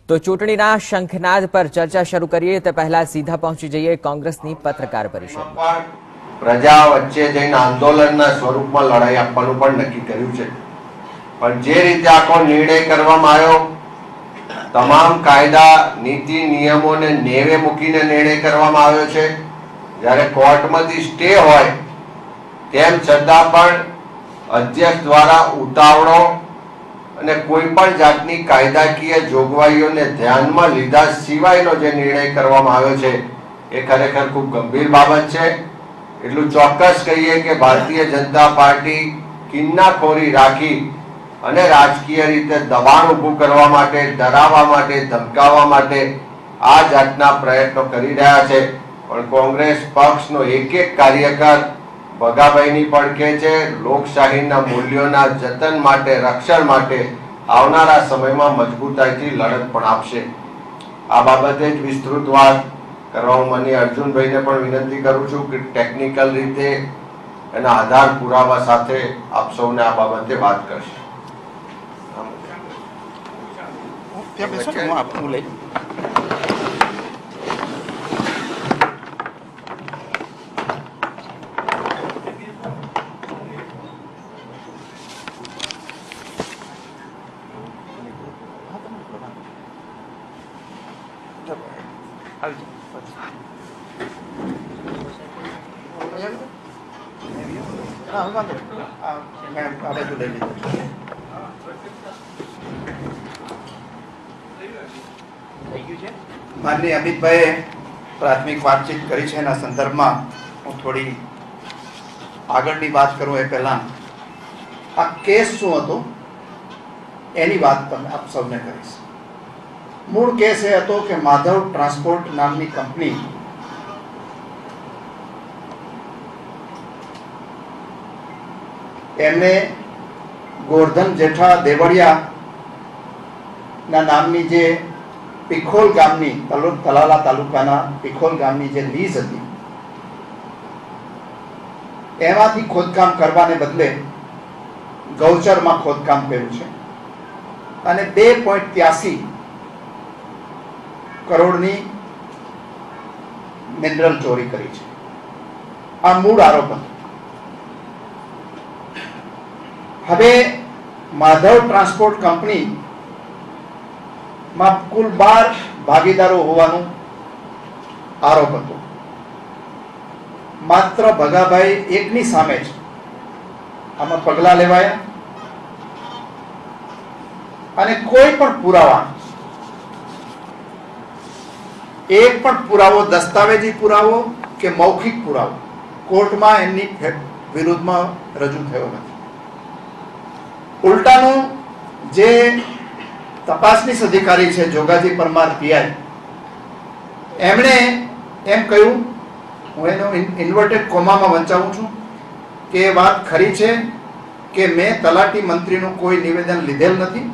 તો ચૂંટણીના શંખનાદ પર ચર્ચા શરૂ કરીએ તે પહેલા સીધા પહોંચી જઈએ કોંગ્રેસની પત્રકાર પરિષદમાં। પ્રજા વચ્ચે જઈને આંદોલનના સ્વરૂપમાં લડાઈ આપવાનું પણ નક્કી કર્યું છે, પણ જે રીતે આખો નિર્ણય કરવામાં આવ્યો, તમામ કાયદા નીતિ નિયમોને નેવે મૂકીને નિર્ણય કરવામાં આવ્યો છે। જ્યારે કોર્ટમાંથી સ્ટે હોય તેમ છતાં પણ અધ્યક્ષ દ્વારા ઉતાવળો અને કોઈ પણ જાતની કાયદાકીય જોગવાઈઓને ધ્યાનમાં લીધા સિવાયનો જે નિર્ણય કરવામાં આવ્યો છે એ ખરેખર ખૂબ ગંભીર બાબત છે। એટલું ચોક્કસ કહીએ કે ભારતીય જનતા પાર્ટી કિન્નાખોરી રાખી અને રાજકીય રીતે દબાણ ઊભું કરવા માટે, ડરાવવા માટે, ધમકાવવા માટે આ જાતના પ્રયત્નો કરી રહ્યા છે, પણ કોંગ્રેસ પક્ષનો એક એક કાર્યકર ભગાભાઈની પડખે છે। લોકશાહીના મૂલ્યોના જતન માટે, રક્ષણ માટે આવનારા સમયમાં મજબૂતાઈથી લડત પણ આપશે। આ બાબતે જ વિસ્તૃત વાત કરવા હું માનનીય અર્જુનભાઈને પણ વિનંતી કરું છું કે ટેકનિકલ રીતે એના આધાર પુરાવા સાથે આપ સૌને આ બાબતે વાત કરશે। માનનીય અમિતભાઈએ પ્રાથમિક વાતચીત કરી છે, એના સંદર્ભમાં હું થોડી આગળની વાત કરું એ પહેલા આ કેસ શું હતો એની વાત તમે આપ સૌને કરીશ। મૂળ કેસ એ હતો કે માધવ ટ્રાન્સપોર્ટ નામની કંપની એમને ગોરધન જેઠા દેવળિયા ના નામની જે પીખોલ ગામની તલાલા તાલુકાના પીખોલ ગામની જે લીઝ હતી એમાંથી ખોદકામ કરવાને બદલે ગૌચરમાં ખોદકામ કર્યું છે અને 2.83 કરોડની મિનરલ ચોરી કરી છે। આ મૂળ આરોપ હતો। હવે માધવ ટ્રાન્સપોર્ટ કંપની માં કુલ 12 ભાગીદારો હોવાનો આરોપ હતો। માત્ર ભગાભાઈ એકની સામે જ આમાં પગલા લેવાયા અને કોઈ પણ પુરાવા, એક પણ પુરાવો, દસ્તાવેજી પુરાવો કે મૌખિક પુરાવો કોર્ટમાં એમની વિરુદ્ધમાં રજૂ થયો નથી। ઉલટાનું જે તપાસનીશ અધિકારી છે જોગાજી પરમાર પીઆઈ, એમણે એમ કહ્યું, હું એનો ઇન્વર્ટેડ કોમામાં વંચાવું છું, કે એ વાત ખરી છે કે મેં તલાટી મંત્રીનું કોઈ નિવેદન લીધેલ નથી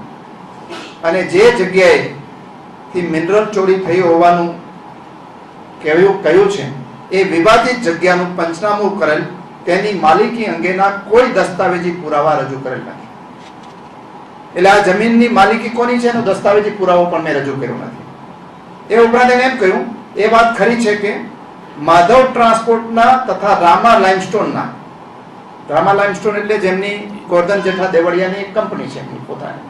અને જે જગ્યાએથી મિનરલ ચોરી થઈ હોવાનું કહ્યું છે એ વિવાદિત જગ્યાનું પંચનામું કરેલ તેની માલિકી અંગેના કોઈ દસ્તાવેજી પુરાવા રજૂ કરેલ નથી। એટલે આ જમીનની માલિકી કોની છે એનો દસ્તાવેજી પુરાવો પણ મેં રજૂ કર્યો નથી। એ ઉપરાંત એને એમ કહ્યું, એ વાત ખરી છે કે માધવ ટ્રાન્સપોર્ટના તથા રામા લાઇમસ્ટોનના, રામા લાઇમસ્ટોન એટલે જેમની ગોરધન જેઠા દેવળિયાની એક કંપની છે એમની પોતાની,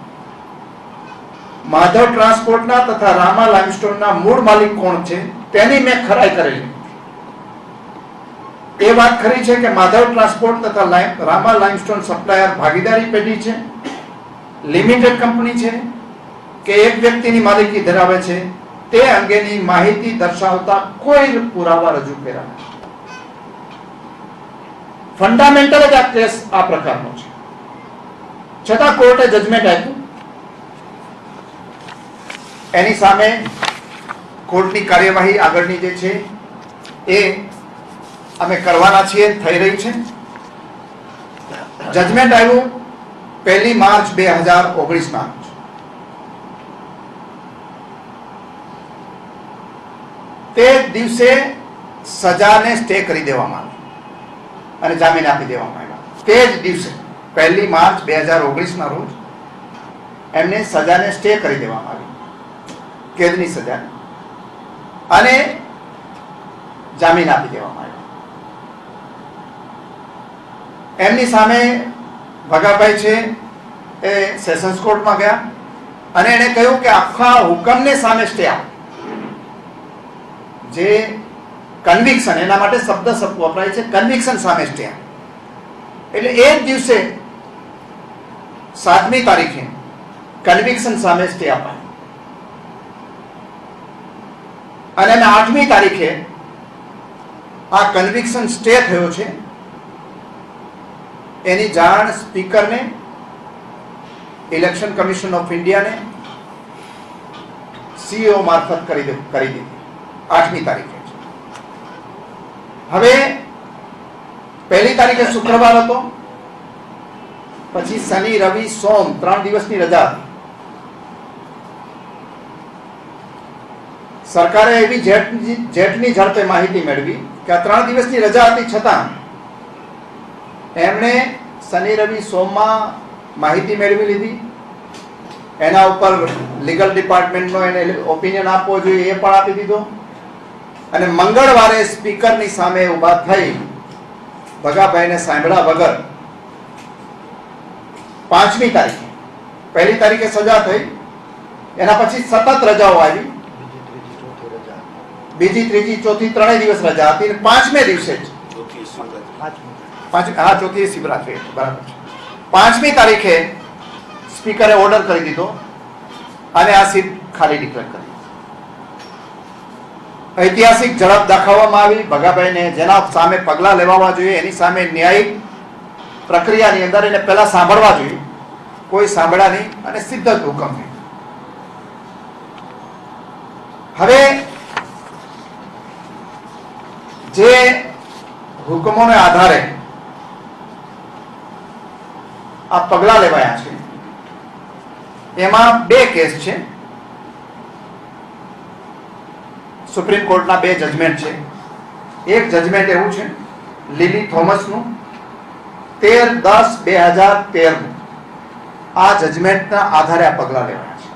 માધવ ટ્રાન્સપોર્ટના તથા રામા લાઇમસ્ટોનના મૂળ માલિક કોણ છે તેની મેં ખરાઈ કરેલી। એ વાત ખરી છે કે માધવ ટ્રાન્સપોર્ટ તથા રામા લાઇમસ્ટોન સપ્લાયર ભાગીદારી પેઢી છે, લિમિટેડ કંપની છે કે એક વ્યક્તિની માલિકી ધરાવે છે તે અંગેની માહિતી દર્શાવતા કોઈ પુરાવા રજૂ કર્યા નથી। ફંડામેન્ટલ જ આ કેસ આ પ્રકારનો છે, છતાં કોર્ટે જજમેન્ટ આપ્યું। એની સામે કોર્ટની કાર્યવાહી આગળની જે છે એ અમે કરવાના છીએ, થઈ રહી છે। જજમેન્ટ આવ્યું 1 માર્ચ 2019 ના તે દિવસે સજાને સ્ટે કરી દેવામાં આવી અને જામીન આપી દેવામાં આવ્યા। તે જ દિવસે 1 માર્ચ 2019 ના રોજ એમને સજાને સ્ટે કરી દેવામાં આવી। કેદની સજા અને જામીન આપી દેવામાં આવ્યો. એમની સામે ભગાભાઈ છે એ સેશન્સ કોર્ટમાં ગયા અને એણે કહ્યું કે આખા હુકમને સામે સ્ટે આપો. જે કન્વિક્શન, એના માટે શબ્દ વપરાય છે કન્વિક્શન સામે સ્ટે આપો. એટલે એ જ દિવસે 7મી તારીખે કન્વિક્શન સામે સ્ટે અપાય અને 8મી તારીખે આ કન્વિક્શન સ્ટે થયો છે એની જાણ સ્પીકરને, ઇલેક્શન કમિશન ઓફ ઇન્ડિયાને, સીઓ મારફત કરી દીધી 8મી તારીખે. હવે 1લી તારીખે શુક્રવાર હતો, પછી શનિ, રવિ, સોમ 3 દિવસની રજા હતી. સરકારે એવી જેટની ઝડપે માહિતી મેળવી કે આ 3 દિવસની રજા હતી છતાં એમણે શનિ, રવિ, સોમમાં માહિતી મેળવી લીધી. એના ઉપર લીગલ ડિપાર્ટમેન્ટનો એને ઓપિનિયન આપવો જોઈએ એ પણ આપી દીધો અને મંગળવારે સ્પીકરની સામે ઊભા થઈ ભગાભાઈને સાંભળ્યા વગર 5મી તારીખે, 1લી તારીખે સજા થઈ, એના પછી સતત રજાઓ આવી, બીજી, ત્રીજી, ચોથી 3 દિવસ રજા હતી અને 5મે દિવસે જ ચોથી શિવરાત્રી, બરાબર છે, 5મી તારીખે સ્પીકરે ઓર્ડર કરી દીધો અને આ સીટ ખાલી ડિક્લેર કરી. ઐતિહાસિક ઝડપ દાખવવામાં આવી. ભગાભાઈને જેના સામે પગલાં લેવા જોઈએ એની સામે ન્યાયિક પ્રક્રિયાની અંદર એને પહેલા સાંભળવા જોઈએ, કોઈ સાંભળ્યા નહીં અને સીધો જ હુકમ થયો. હવે જે હુકમોને આધારે આ પગલાં લેવાયા છે એમાં 2 કેસ છે. સુપ્રીમ કોર્ટના 2 જજમેન્ટ છે. એક જજમેન્ટ એવું છે લીલી થોમસનું 13/10/2013 આ જજમેન્ટના આધારે આ પગલાં લેવાયા છે.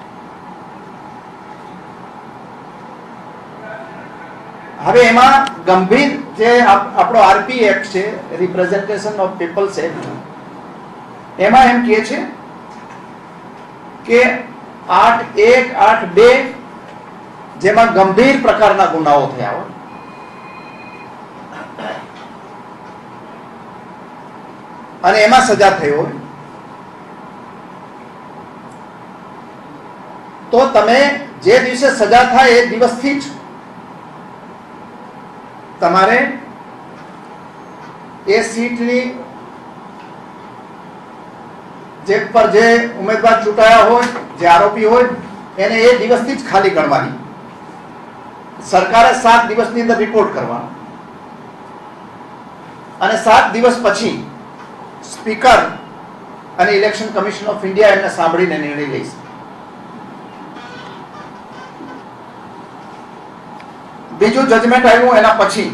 હવે એમાં ગંભીર જે આપણો આરપી એક્ટ છે, રિપ્રેઝન્ટેશન ઓફ પીપલ્સ એક્ટ, એમાં એમ કહે છે કે 8(1), 8(2) જેમાં ગંભીર પ્રકારના ગુનાઓ થયા હોય અને એમાં સજા થઈ હોય તો તમે જે દિવસે સજા થાય એ દિવસથી જ તમારે એ સીટની જે પર જે ઉમેદવાર ચૂંટાયા હોય, જે આરોપી હોય, એને એ દિવસથી જ ખાલી ગણવાની. સરકારે 7 દિવસની અંદર રિપોર્ટ કરવાનો અને 7 દિવસ પછી સ્પીકર અને ઇલેક્શન કમિશન ઓફ ઇન્ડિયા એમને સાંભળીને નિર્ણય લઈશે. બીજું જજમેન્ટ આવ્યું એના પછી